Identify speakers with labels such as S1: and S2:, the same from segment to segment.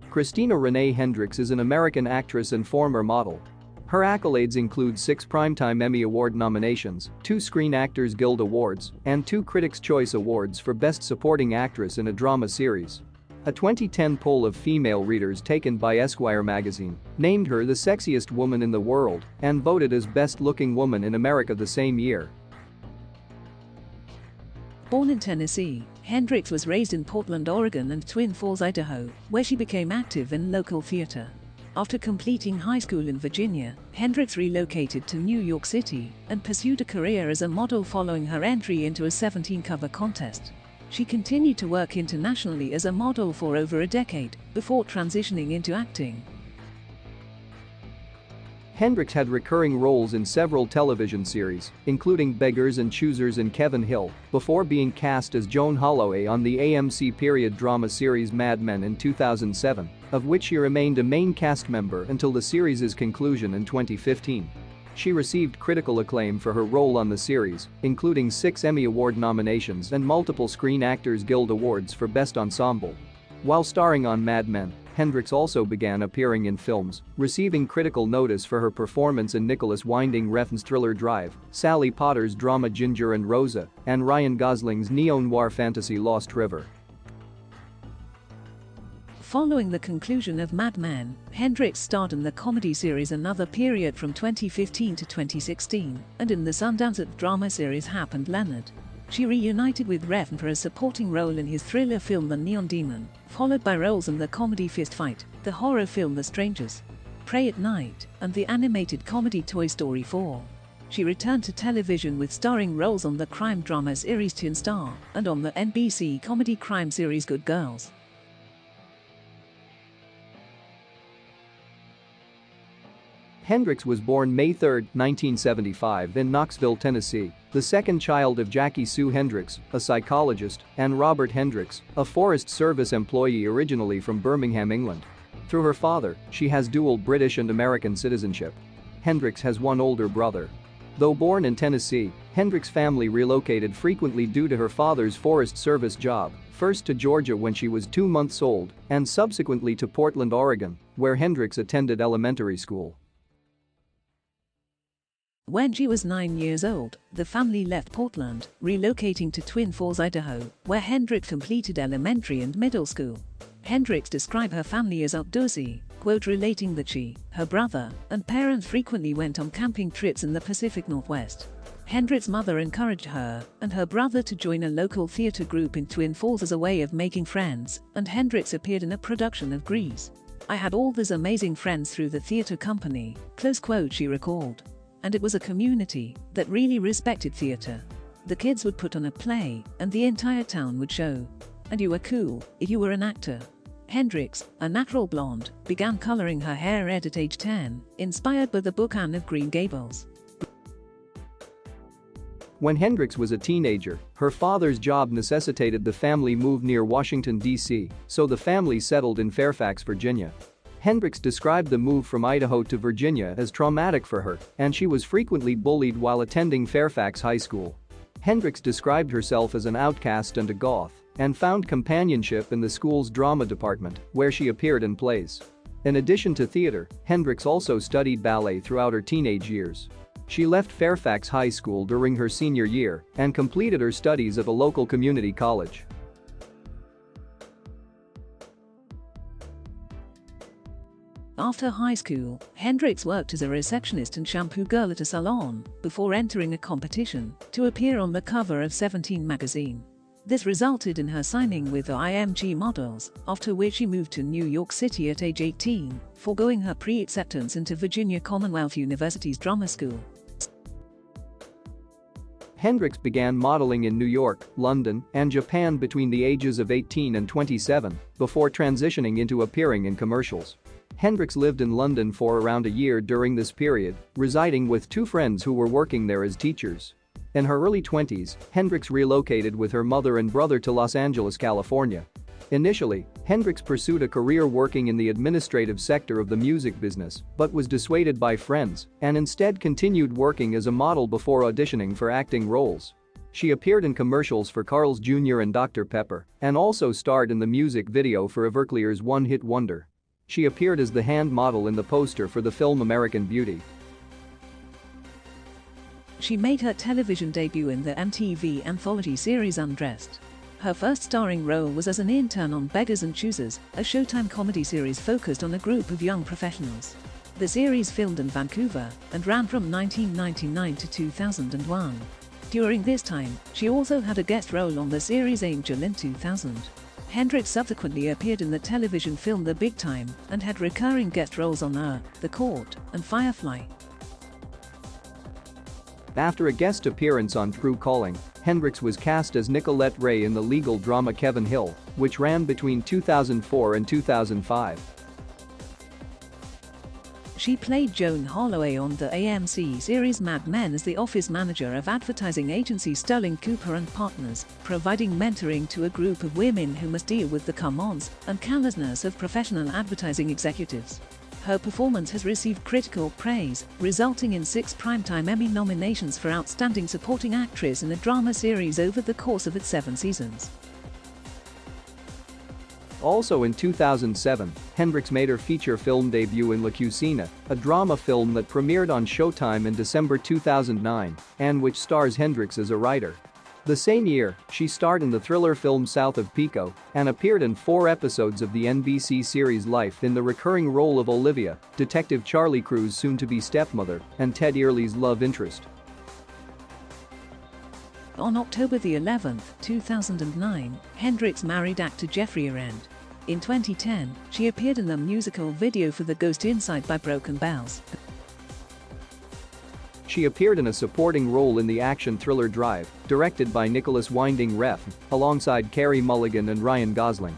S1: Christina Hendricks is an American actress and former model. Her accolades include 6 Primetime Emmy Award nominations, 2 Screen Actors Guild Awards, and 2 Critics' Choice Awards for Best Supporting Actress in a Drama Series. A 2010 poll of female readers taken by Esquire magazine named her the sexiest woman in the world and voted as best-looking woman in America the same year.
S2: Born in Tennessee, Hendricks was raised in Portland, Oregon and Twin Falls, Idaho, where she became active in local theater. After completing high school in Virginia, Hendricks relocated to New York City and pursued a career as a model following her entry into a 17-cover contest. She continued to work internationally as a model for over a decade before transitioning into acting.
S1: Hendricks had recurring roles in several television series, including Beggars and Choosers and Kevin Hill, before being cast as Joan Holloway on the AMC period drama series Mad Men in 2007, of which she remained a main cast member until the series' conclusion in 2015. She received critical acclaim for her role on the series, including 6 Emmy Award nominations and multiple Screen Actors Guild Awards for Best Ensemble. While starring on Mad Men, Hendricks also began appearing in films, receiving critical notice for her performance in Nicholas Winding Refn's thriller Drive, Sally Potter's drama Ginger and Rosa, and Ryan Gosling's neo-noir fantasy Lost River.
S2: Following the conclusion of Mad Men, Hendricks starred in the comedy series Another Period from 2015 to 2016 and in the Sundance drama series Hap and Leonard. She reunited with Refn for a supporting role in his thriller film The Neon Demon, followed by roles in the comedy Fist Fight, the horror film The Strangers, Pray at Night, and the animated comedy Toy Story 4. She returned to television with starring roles on the crime drama series Teen Star and on the NBC comedy crime series Good Girls.
S1: Hendricks was born May 3, 1975 in Knoxville, Tennessee, the second child of Jackie Sue Hendricks, a psychologist, and Robert Hendricks, a Forest Service employee originally from Birmingham, England. Through her father, she has dual British and American citizenship. Hendricks has one older brother. Though born in Tennessee, Hendricks' family relocated frequently due to her father's Forest Service job, first to Georgia when she was 2 months old, and subsequently to Portland, Oregon, where Hendricks attended elementary school.
S2: When she was 9 years old, the family left Portland, relocating to Twin Falls, Idaho, where Hendricks completed elementary and middle school. Hendricks described her family as outdoorsy, quote, relating that she, her brother, and parents frequently went on camping trips in the Pacific Northwest. Hendricks' mother encouraged her and her brother to join a local theater group in Twin Falls as a way of making friends, and Hendricks appeared in a production of Grease. "I had all these amazing friends through the theater company," close quote, she recalled. "And it was a community that really respected theater. The kids would put on a play and the entire town would show. And you were cool if you were an actor." Hendricks, a natural blonde, began coloring her hair red at age 10, inspired by the book Anne of Green Gables.
S1: When Hendricks was a teenager, her father's job necessitated the family move near Washington, D.C., so the family settled in Fairfax, Virginia. Hendricks described the move from Idaho to Virginia as traumatic for her, and she was frequently bullied while attending Fairfax High School. Hendricks described herself as an outcast and a goth, and found companionship in the school's drama department, where she appeared in plays. In addition to theater, Hendricks also studied ballet throughout her teenage years. She left Fairfax High School during her senior year and completed her studies at a local community college.
S2: After high school, Hendricks worked as a receptionist and shampoo girl at a salon before entering a competition to appear on the cover of 17 magazine. This resulted in her signing with the IMG Models, after which she moved to New York City at age 18, foregoing her pre-acceptance into Virginia Commonwealth University's drama school.
S1: Hendricks began modeling in New York, London, and Japan between the ages of 18 and 27, before transitioning into appearing in commercials. Hendricks lived in London for around a year during this period, residing with 2 friends who were working there as teachers. In her early 20s, Hendricks relocated with her mother and brother to Los Angeles, California. Initially, Hendricks pursued a career working in the administrative sector of the music business, but was dissuaded by friends and instead continued working as a model before auditioning for acting roles. She appeared in commercials for Carl's Jr. and Dr. Pepper, and also starred in the music video for Everclear's one-hit wonder, She appeared as the hand model in the poster for the film American Beauty.
S2: She made her television debut in the MTV anthology series Undressed. Her first starring role was as an intern on Beggars and Choosers, a Showtime comedy series focused on a group of young professionals. The series filmed in Vancouver and ran from 1999 to 2001. During this time, she also had a guest role on the series Angel in 2000. Hendricks subsequently appeared in the television film The Big Time and had recurring guest roles on The Court, and Firefly.
S1: After a guest appearance on True Calling, Hendricks was cast as Nicolette Ray in the legal drama Kevin Hill, which ran between 2004 and 2005.
S2: She played Joan Holloway on the AMC series Mad Men as the office manager of advertising agency Sterling Cooper and Partners, providing mentoring to a group of women who must deal with the come-ons and callousness of professional advertising executives. Her performance has received critical praise, resulting in 6 Primetime Emmy nominations for Outstanding Supporting Actress in a Drama Series over the course of its 7 seasons.
S1: Also in 2007, Hendricks made her feature film debut in La Cucina, a drama film that premiered on Showtime in December 2009, and which stars Hendricks as a writer. The same year, she starred in the thriller film South of Pico and appeared in 4 episodes of the NBC series Life in the recurring role of Olivia, Detective Charlie Crew's soon-to-be stepmother, and Ted Early's love interest.
S2: On October 11, 2009, Hendricks married actor Jeffrey Arendt. In 2010, she appeared in the musical video for The Ghost Inside by Broken Bells.
S1: She appeared in a supporting role in the action thriller Drive, directed by Nicholas Winding Refn, alongside Carey Mulligan and Ryan Gosling.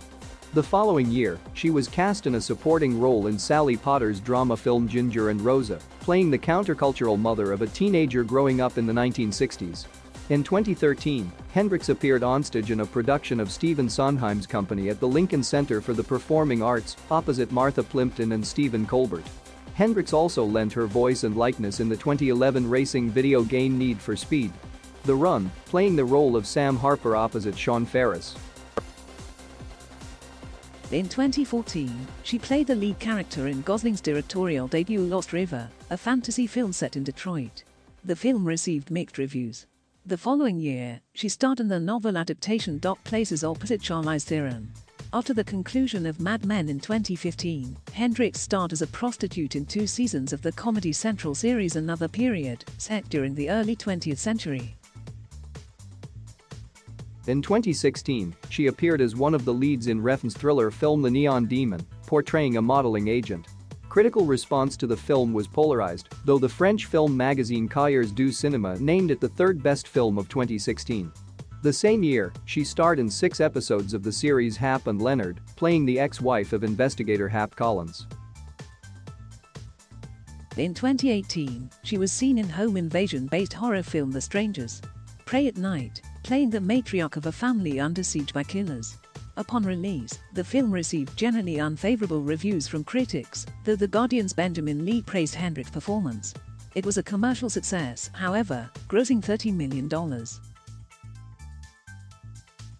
S1: The following year, she was cast in a supporting role in Sally Potter's drama film Ginger and Rosa, playing the countercultural mother of a teenager growing up in the 1960s. In 2013, Hendricks appeared onstage in a production of Stephen Sondheim's company at the Lincoln Center for the Performing Arts, opposite Martha Plimpton and Stephen Colbert. Hendricks also lent her voice and likeness in the 2011 racing video game Need for Speed: The Run, playing the role of Sam Harper opposite Sean Ferris.
S2: In 2014, she played the lead character in Gosling's directorial debut Lost River, a fantasy film set in Detroit. The film received mixed reviews. The following year, she starred in the novel adaptation Dark Places opposite Charlize Theron. After the conclusion of Mad Men in 2015, Hendricks starred as a prostitute in 2 seasons of the Comedy Central series Another Period, set during the early 20th century.
S1: In 2016, she appeared as one of the leads in Refn's thriller film The Neon Demon, portraying a modeling agent. Critical response to the film was polarized, though the French film magazine Cahiers du Cinéma named it the 3rd best film of 2016. The same year, she starred in 6 episodes of the series Hap and Leonard, playing the ex-wife of investigator Hap Collins.
S2: In 2018, she was seen in home invasion-based horror film The Strangers. Prey at Night, playing the matriarch of a family under siege by killers. Upon release, the film received generally unfavorable reviews from critics, though The Guardian's Benjamin Lee praised Hendricks' performance. It was a commercial success, however, grossing $30 million.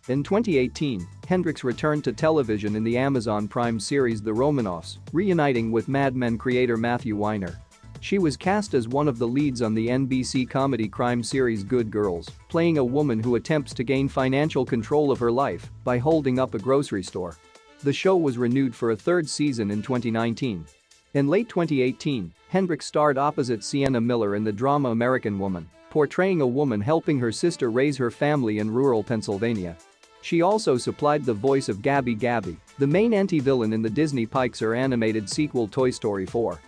S1: In 2018, Hendricks returned to television in the Amazon Prime series The Romanoffs, reuniting with Mad Men creator Matthew Weiner. She was cast as one of the leads on the NBC comedy crime series Good Girls, playing a woman who attempts to gain financial control of her life by holding up a grocery store. The show was renewed for a 3rd season in 2019. In late 2018, Hendricks starred opposite Sienna Miller in the drama American Woman, portraying a woman helping her sister raise her family in rural Pennsylvania. She also supplied the voice of Gabby Gabby, the main anti-villain in the Disney Pixar animated sequel Toy Story 4.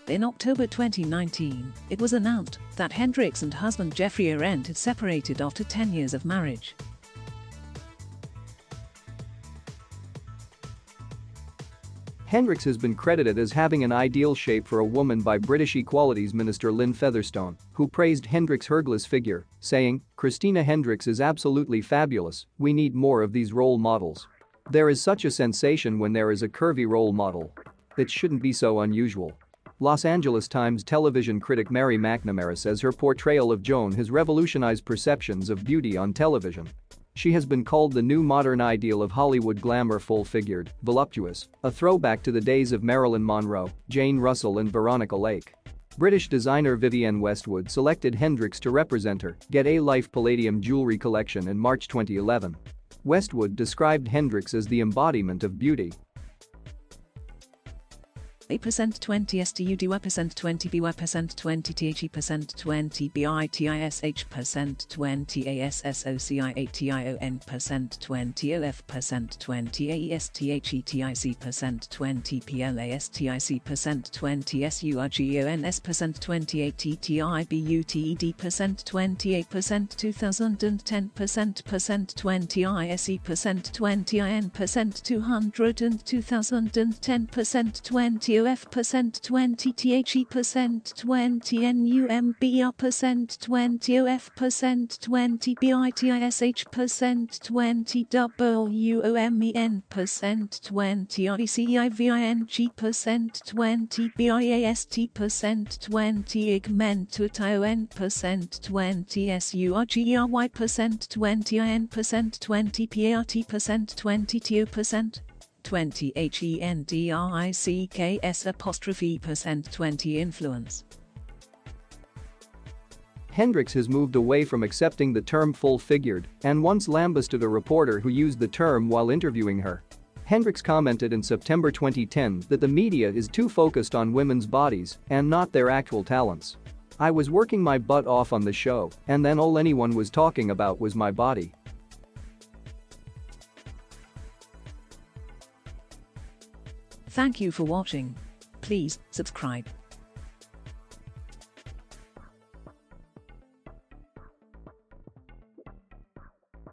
S2: In October 2019, it was announced that Hendricks and husband Jeffrey Arendt had separated after 10 years of marriage.
S1: Hendricks has been credited as having an ideal shape for a woman by British Equalities Minister Lynn Featherstone, who praised Hendricks' Hercules figure, saying, "Christina Hendricks is absolutely fabulous, we need more of these role models. There is such a sensation when there is a curvy role model. It shouldn't be so unusual." Los Angeles Times television critic Mary McNamara says her portrayal of Joan has revolutionized perceptions of beauty on television. She has been called the new modern ideal of Hollywood glamour, full-figured, voluptuous, a throwback to the days of Marilyn Monroe, Jane Russell and Veronica Lake. British designer Vivienne Westwood selected Hendricks to represent her Get a Life Palladium jewelry collection in March 2011. Westwood described Hendricks as the embodiment of beauty.
S2: A% 20 STUD Y% 20 B Y% 20 THE% 20 BITISH% 20 ASSOCI ATION% 20 OF% 20 AESTHETIC% 20 PLASTIC% 20 SURGONS% 20 ATTIBUTED% 28% 2010% 20 ISE% 20 IN% 200 and 2010% 20 OF% 20 THE% 20 NUMBR% 20 OF% 20 BITISH% 20 WOMEN% 20 ICIVING% 20 BIAST% 20 IGMENTUTION% 20 SURGERY% 20 IN% 20 PART% 20 TO% 20 HENDRICKS' 20 influence.
S1: Hendricks has moved away from accepting the term full-figured and once lambasted a reporter who used the term while interviewing her. Hendricks commented in September 2010 that the media is too focused on women's bodies and not their actual talents. "I was working my butt off on the show, and then all anyone was talking about was my body."
S2: Thank you for watching. Please subscribe.